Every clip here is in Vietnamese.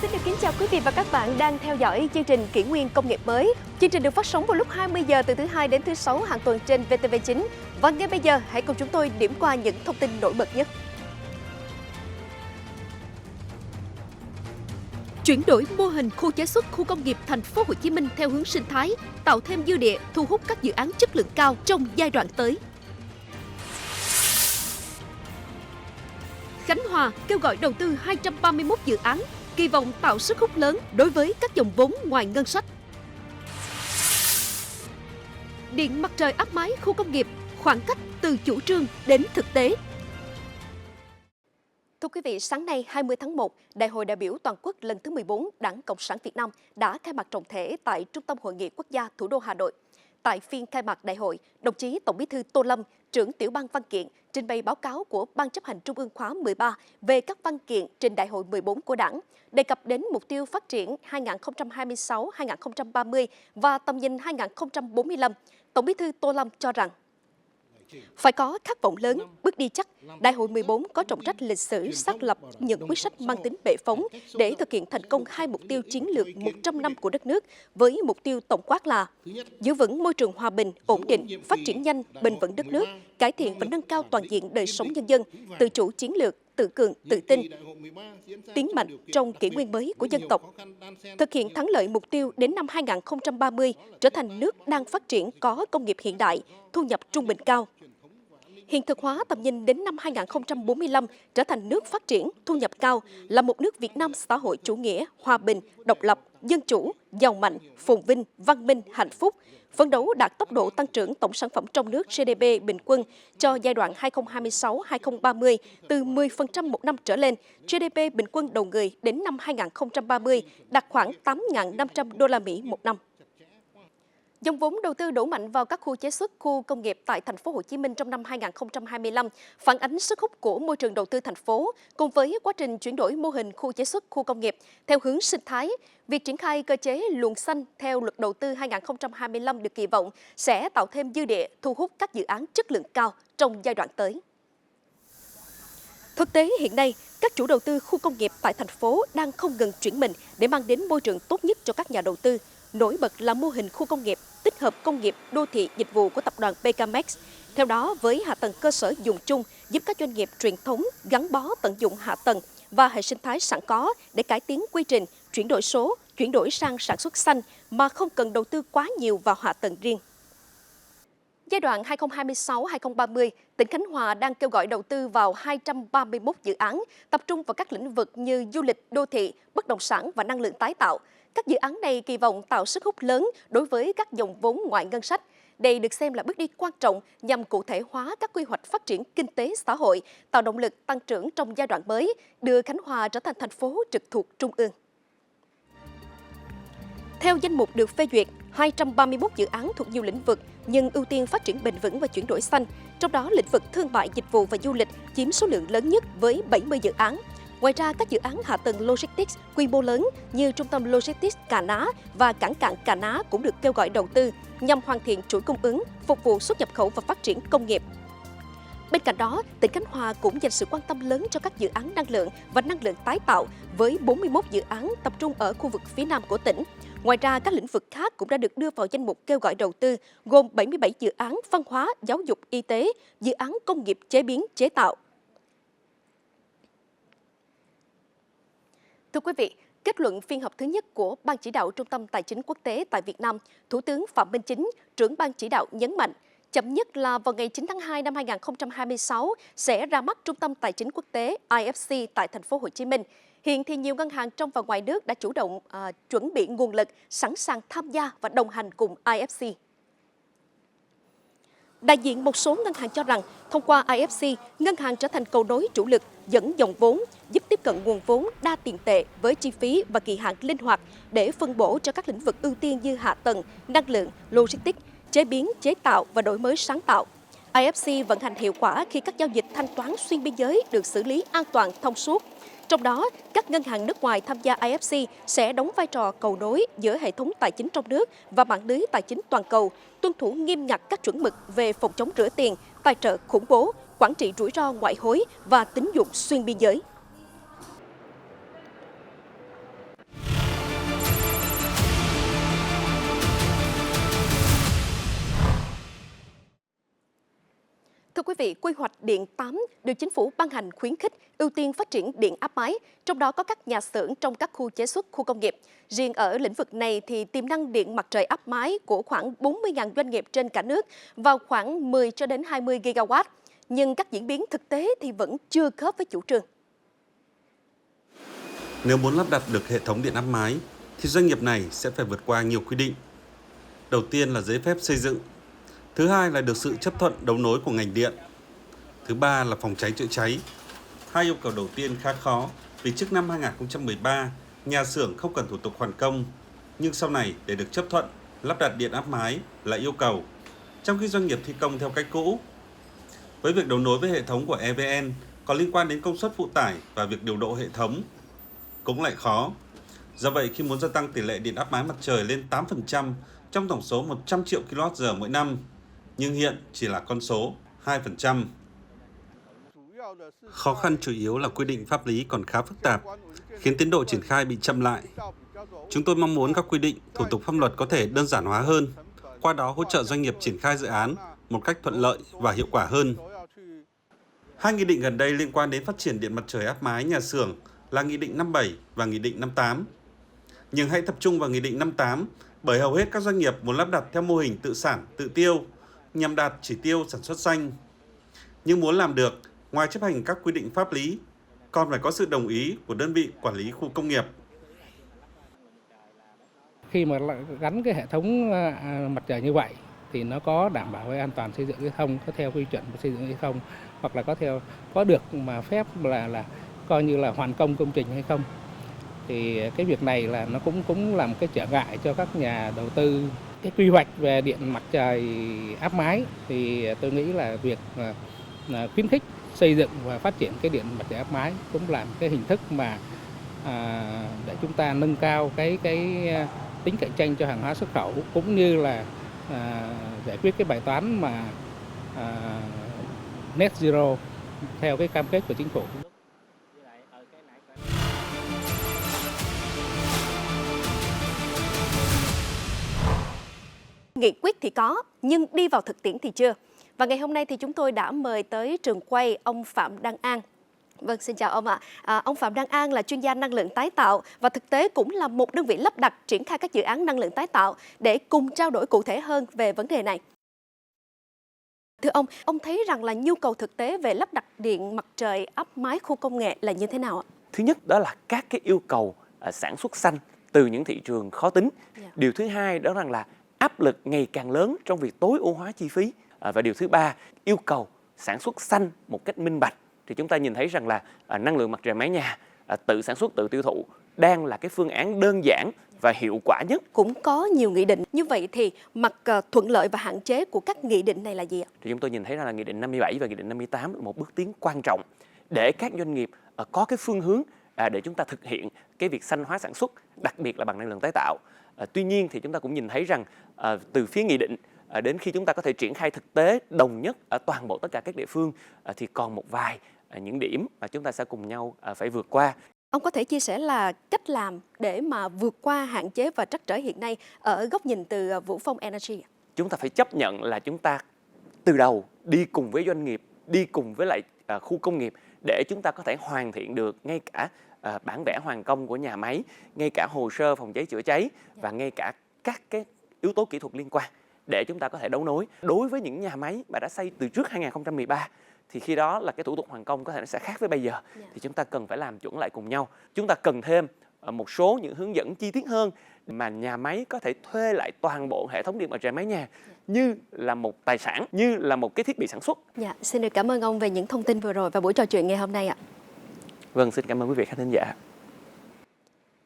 Xin được kính chào quý vị và các bạn đang theo dõi chương trình Kỷ nguyên công nghiệp mới. Chương trình được phát sóng vào lúc 20 giờ từ thứ Hai đến thứ Sáu hàng tuần trên VTV9. Và ngay bây giờ hãy cùng chúng tôi điểm qua những thông tin nổi bật nhất. Chuyển đổi mô hình khu chế xuất khu công nghiệp Thành phố Hồ Chí Minh theo hướng sinh thái, tạo thêm dư địa, thu hút các dự án chất lượng cao trong giai đoạn tới. Khánh Hòa kêu gọi đầu tư 231 dự án, kỳ vọng tạo sức hút lớn đối với các dòng vốn ngoài ngân sách. Điện mặt trời áp mái khu công nghiệp, khoảng cách từ chủ trương đến thực tế. Thưa quý vị, sáng nay 20 tháng 1, Đại hội đại biểu toàn quốc lần thứ 14 Đảng Cộng sản Việt Nam đã khai mạc trọng thể tại Trung tâm Hội nghị Quốc gia thủ đô Hà Nội. Tại phiên khai mạc đại hội, đồng chí Tổng Bí thư Tô Lâm, trưởng tiểu ban văn kiện, trình bày báo cáo của Ban chấp hành Trung ương khóa 13 về các văn kiện trình Đại hội 14 của Đảng, đề cập đến mục tiêu phát triển 2026-2030 và tầm nhìn 2045. Tổng Bí thư Tô Lâm cho rằng, phải có khát vọng lớn, bước đi chắc, Đại hội 14 có trọng trách lịch sử xác lập những quyết sách mang tính bệ phóng để thực hiện thành công hai mục tiêu chiến lược 100 năm của đất nước với mục tiêu tổng quát là giữ vững môi trường hòa bình, ổn định, phát triển nhanh, bền vững đất nước, cải thiện và nâng cao toàn diện đời sống nhân dân, tự chủ chiến lược, tự cường, tự tin, tiến mạnh trong kỷ nguyên mới của dân tộc, thực hiện thắng lợi mục tiêu đến năm 2030 trở thành nước đang phát triển có công nghiệp hiện đại, thu nhập trung bình cao. Hiện thực hóa tầm nhìn đến năm 2045 trở thành nước phát triển, thu nhập cao, là một nước Việt Nam xã hội chủ nghĩa, hòa bình, độc lập, dân chủ, giàu mạnh, phồn vinh, văn minh, hạnh phúc, phấn đấu đạt tốc độ tăng trưởng tổng sản phẩm trong nước GDP bình quân cho giai đoạn 2026-2030 từ 10% một năm trở lên, GDP bình quân đầu người đến năm 2030 đạt khoảng 8.500 đô la Mỹ một năm. Dòng vốn đầu tư đổ mạnh vào các khu chế xuất, khu công nghiệp tại Thành phố Hồ Chí Minh trong năm 2025 phản ánh sức hút của môi trường đầu tư thành phố cùng với quá trình chuyển đổi mô hình khu chế xuất, khu công nghiệp theo hướng sinh thái. Việc triển khai cơ chế luồng xanh theo Luật Đầu tư 2025 được kỳ vọng sẽ tạo thêm dư địa thu hút các dự án chất lượng cao trong giai đoạn tới. Thực tế hiện nay, các chủ đầu tư khu công nghiệp tại thành phố đang không ngừng chuyển mình để mang đến môi trường tốt nhất cho các nhà đầu tư. Nổi bật là mô hình khu công nghiệp tích hợp công nghiệp đô thị dịch vụ của tập đoàn Becamex. Theo đó, với hạ tầng cơ sở dùng chung, giúp các doanh nghiệp truyền thống gắn bó tận dụng hạ tầng và hệ sinh thái sẵn có để cải tiến quy trình, chuyển đổi số, chuyển đổi sang sản xuất xanh mà không cần đầu tư quá nhiều vào hạ tầng riêng. Giai đoạn 2026-2030, tỉnh Khánh Hòa đang kêu gọi đầu tư vào 231 dự án, tập trung vào các lĩnh vực như du lịch, đô thị, bất động sản và năng lượng tái tạo. Các dự án này kỳ vọng tạo sức hút lớn đối với các dòng vốn ngoài ngân sách. Đây được xem là bước đi quan trọng nhằm cụ thể hóa các quy hoạch phát triển kinh tế xã hội, tạo động lực tăng trưởng trong giai đoạn mới, đưa Khánh Hòa trở thành thành phố trực thuộc Trung ương. Theo danh mục được phê duyệt, 231 dự án thuộc nhiều lĩnh vực nhưng ưu tiên phát triển bền vững và chuyển đổi xanh. Trong đó, lĩnh vực thương mại, dịch vụ và du lịch chiếm số lượng lớn nhất với 70 dự án. Ngoài ra, các dự án hạ tầng logistics quy mô lớn như Trung tâm Logistics Cà Ná và Cảng cạn Cà Ná cũng được kêu gọi đầu tư nhằm hoàn thiện chuỗi cung ứng, phục vụ xuất nhập khẩu và phát triển công nghiệp. Bên cạnh đó, tỉnh Khánh Hòa cũng dành sự quan tâm lớn cho các dự án năng lượng và năng lượng tái tạo với 41 dự án tập trung ở khu vực phía Nam của tỉnh. Ngoài ra, các lĩnh vực khác cũng đã được đưa vào danh mục kêu gọi đầu tư, gồm 77 dự án văn hóa, giáo dục, y tế, dự án công nghiệp chế biến, chế tạo. Thưa quý vị, kết luận phiên họp thứ nhất của Ban chỉ đạo Trung tâm Tài chính Quốc tế tại Việt Nam, Thủ tướng Phạm Minh Chính, trưởng Ban chỉ đạo nhấn mạnh, chậm nhất là vào ngày 9 tháng 2 năm 2026 sẽ ra mắt Trung tâm Tài chính Quốc tế IFC tại Thành phố Hồ Chí Minh. Hiện thì nhiều ngân hàng trong và ngoài nước đã chủ động chuẩn bị nguồn lực, sẵn sàng tham gia và đồng hành cùng IFC. Đại diện một số ngân hàng cho rằng, thông qua IFC, ngân hàng trở thành cầu nối chủ lực dẫn dòng vốn, giúp tiếp cận nguồn vốn đa tiền tệ với chi phí và kỳ hạn linh hoạt để phân bổ cho các lĩnh vực ưu tiên như hạ tầng, năng lượng, logistics, chế biến, chế tạo và đổi mới sáng tạo. IFC vận hành hiệu quả khi các giao dịch thanh toán xuyên biên giới được xử lý an toàn, thông suốt. Trong đó, các ngân hàng nước ngoài tham gia IFC sẽ đóng vai trò cầu nối giữa hệ thống tài chính trong nước và mạng lưới tài chính toàn cầu, tuân thủ nghiêm ngặt các chuẩn mực về phòng chống rửa tiền, tài trợ khủng bố, quản trị rủi ro ngoại hối và tín dụng xuyên biên giới. thưa quý vị, quy hoạch điện 8 được chính phủ ban hành khuyến khích ưu tiên phát triển điện áp mái, trong đó có các nhà xưởng trong các khu chế xuất, khu công nghiệp. Riêng ở lĩnh vực này thì tiềm năng điện mặt trời áp mái của khoảng 40.000 doanh nghiệp trên cả nước vào khoảng 10 cho đến 20 gigawatt. Nhưng các diễn biến thực tế thì vẫn chưa khớp với chủ trương. Nếu muốn lắp đặt được hệ thống điện áp mái thì doanh nghiệp này sẽ phải vượt qua nhiều quy định. Đầu tiên là giấy phép xây dựng. Thứ hai là được sự chấp thuận đấu nối của ngành điện. Thứ ba là phòng cháy chữa cháy. Hai yêu cầu đầu tiên khá khó vì trước năm 2013, nhà xưởng không cần thủ tục hoàn công. Nhưng sau này để được chấp thuận, lắp đặt điện áp mái là yêu cầu, trong khi doanh nghiệp thi công theo cách cũ. Với việc đấu nối với hệ thống của EVN có liên quan đến công suất phụ tải và việc điều độ hệ thống cũng lại khó. Do vậy, khi muốn gia tăng tỷ lệ điện áp mái mặt trời lên 8% trong tổng số 100 triệu kWh mỗi năm, nhưng hiện chỉ là con số 2%. Khó khăn chủ yếu là quy định pháp lý còn khá phức tạp, khiến tiến độ triển khai bị chậm lại. Chúng tôi mong muốn các quy định, thủ tục pháp luật có thể đơn giản hóa hơn, qua đó hỗ trợ doanh nghiệp triển khai dự án một cách thuận lợi và hiệu quả hơn. Hai nghị định gần đây liên quan đến phát triển điện mặt trời áp mái nhà xưởng là Nghị định 57 và Nghị định 58. Nhưng hãy tập trung vào Nghị định 58 bởi hầu hết các doanh nghiệp muốn lắp đặt theo mô hình tự sản, tự tiêu nhằm đạt chỉ tiêu sản xuất xanh. Nhưng muốn làm được, ngoài chấp hành các quy định pháp lý, còn phải có sự đồng ý của đơn vị quản lý khu công nghiệp. Khi mà gắn cái hệ thống mặt trời như vậy thì nó có đảm bảo về an toàn xây dựng hay không, có theo quy chuẩn của xây dựng hay không, hoặc là có được mà phép là coi như là hoàn công công trình hay không. Thì cái việc này là nó cũng là một cái trở ngại cho các nhà đầu tư. Cái quy hoạch về điện mặt trời áp mái thì tôi nghĩ là việc khuyến khích xây dựng và phát triển cái điện mặt trời áp mái cũng là một cái hình thức mà để chúng ta nâng cao cái tính cạnh tranh cho hàng hóa xuất khẩu, cũng như là giải quyết cái bài toán mà net zero theo cái cam kết của chính phủ. Nghị quyết thì có, nhưng đi vào thực tiễn thì chưa. Và ngày hôm nay thì chúng tôi đã mời tới trường quay ông Phạm Đăng An. Vâng, xin chào ông ạ. Ông Phạm Đăng An là chuyên gia năng lượng tái tạo và thực tế cũng là một đơn vị lắp đặt triển khai các dự án năng lượng tái tạo để cùng trao đổi cụ thể hơn về vấn đề này. Thưa ông thấy rằng là nhu cầu thực tế về lắp đặt điện mặt trời áp mái khu công nghệ là như thế nào ạ? Thứ nhất đó là các cái yêu cầu sản xuất xanh từ những thị trường khó tính. Điều thứ hai đó là áp lực ngày càng lớn trong việc tối ưu hóa chi phí. Và điều thứ ba, yêu cầu sản xuất xanh một cách minh bạch. Thì chúng ta nhìn thấy rằng là năng lượng mặt trời mái nhà, tự sản xuất, tự tiêu thụ đang là cái phương án đơn giản và hiệu quả nhất. Cũng có nhiều nghị định. Như vậy thì mặt thuận lợi và hạn chế của các nghị định này là gì ạ? Thì chúng tôi nhìn thấy là Nghị định 57 và Nghị định 58 là một bước tiến quan trọng để các doanh nghiệp có cái phương hướng để chúng ta thực hiện cái việc xanh hóa sản xuất, đặc biệt là bằng năng lượng tái tạo. Tuy nhiên thì chúng ta cũng nhìn thấy rằng từ phía nghị định đến khi chúng ta có thể triển khai thực tế đồng nhất ở toàn bộ tất cả các địa phương thì còn một vài những điểm mà chúng ta sẽ cùng nhau phải vượt qua. Ông có thể chia sẻ là cách làm để mà vượt qua hạn chế và trắc trở hiện nay ở góc nhìn từ Vũ Phong Energy? Chúng ta phải chấp nhận là chúng ta từ đầu đi cùng với doanh nghiệp, đi cùng với lại khu công nghiệp để chúng ta có thể hoàn thiện được ngay cả bản vẽ hoàn công của nhà máy, ngay cả hồ sơ phòng cháy chữa cháy và ngay cả các cái yếu tố kỹ thuật liên quan để chúng ta có thể đấu nối. Đối với những nhà máy mà đã xây từ trước 2013 thì khi đó là cái thủ tục hoàn công có thể nó sẽ khác với bây giờ. Thì chúng ta cần phải làm chuẩn lại cùng nhau. Chúng ta cần thêm một số những hướng dẫn chi tiết hơn mà nhà máy có thể thuê lại toàn bộ hệ thống điện mặt trời mái nhà như là một tài sản, như là một cái thiết bị sản xuất. Dạ, xin được cảm ơn ông về những thông tin vừa rồi và buổi trò chuyện ngày hôm nay ạ. Vâng, xin cảm ơn quý vị khán thính giả.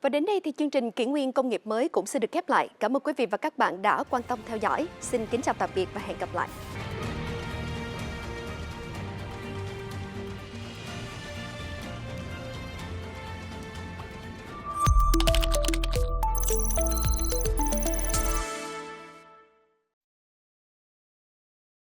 Và đến đây thì chương trình Kỷ nguyên công nghiệp mới cũng xin được khép lại. Cảm ơn quý vị và các bạn đã quan tâm theo dõi. Xin kính chào tạm biệt và hẹn gặp lại.